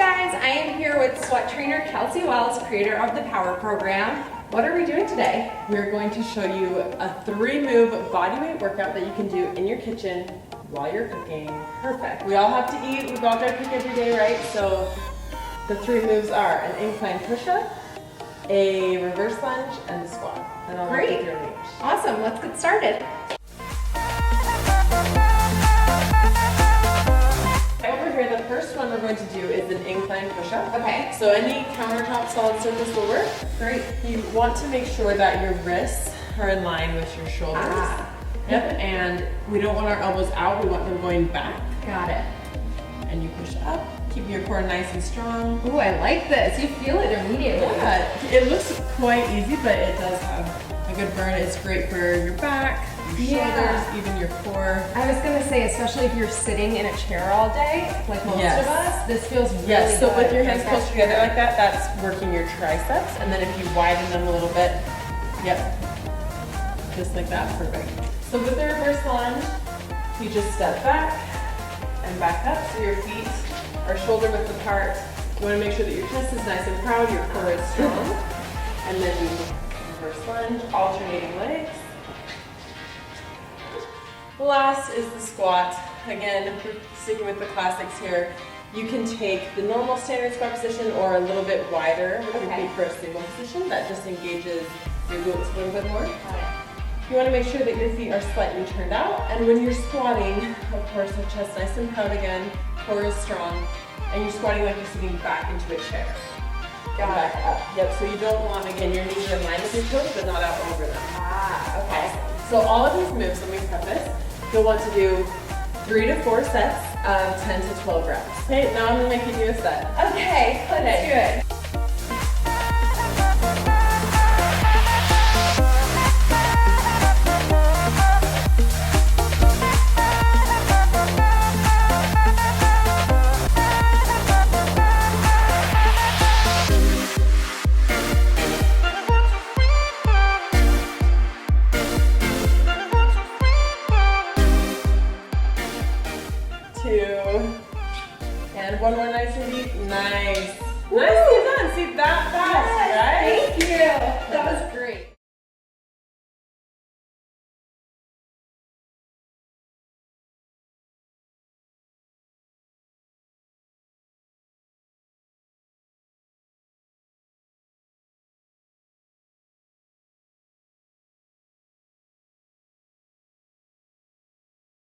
guys, I am here with sweat trainer Kelsey Wells, creator of the Power Program. What are we doing today? We're going to show you a 3-move bodyweight workout that you can do in your kitchen while you're cooking. Perfect. We all have to eat, we all gotta cook every day, right? So the 3 moves are an incline push-up, a reverse lunge, and a squat. And I'll Great. work with your range. Awesome, let's get started. Over here, the first one we're going to do is an incline push-up. Okay. So any countertop solid surface will work. Great. You want to make sure that your wrists are in line with your shoulders. Yep, and we don't want our elbows out, we want them going back. Got it. And you push up, keep your core nice and strong. Ooh, I like this. You feel it immediately. Yeah, it looks quite easy, but it does have a good burn. It's great for your back, your shoulders, even your core. I was gonna say, especially if you're sitting in a chair all day, like most of us, this feels really Yes, so good. with your hands close together like that, that's working your triceps. And then if you widen them a little bit, yep, just like that, perfect. So with the reverse lunge, you just step back and back up so your feet are shoulder width apart. You want to make sure that your chest is nice and proud, your core is strong. And then you reverse lunge, alternating legs. Last is the squat. Again, we're sticking with the classics here. You can take the normal standard squat position or a little bit wider with your feet for a single position. That just engages your glutes a little bit more. You want to make sure that your feet are slightly turned out, and when you're squatting, of course, the chest nice and proud again, core is strong, and you're squatting like you're sitting back into a chair. And back up. Yep, so you don't want, again, your knees are in line with your toes, but not out over them. Okay. So all of these moves, let me preface, you'll want to do 3 to 4 sets of 10 to 12 reps. Okay, now I'm going to make you do a set. Okay, let's do it. And one more nice and deep. Nice. Nicely done. See that fast, right? Thank you. That was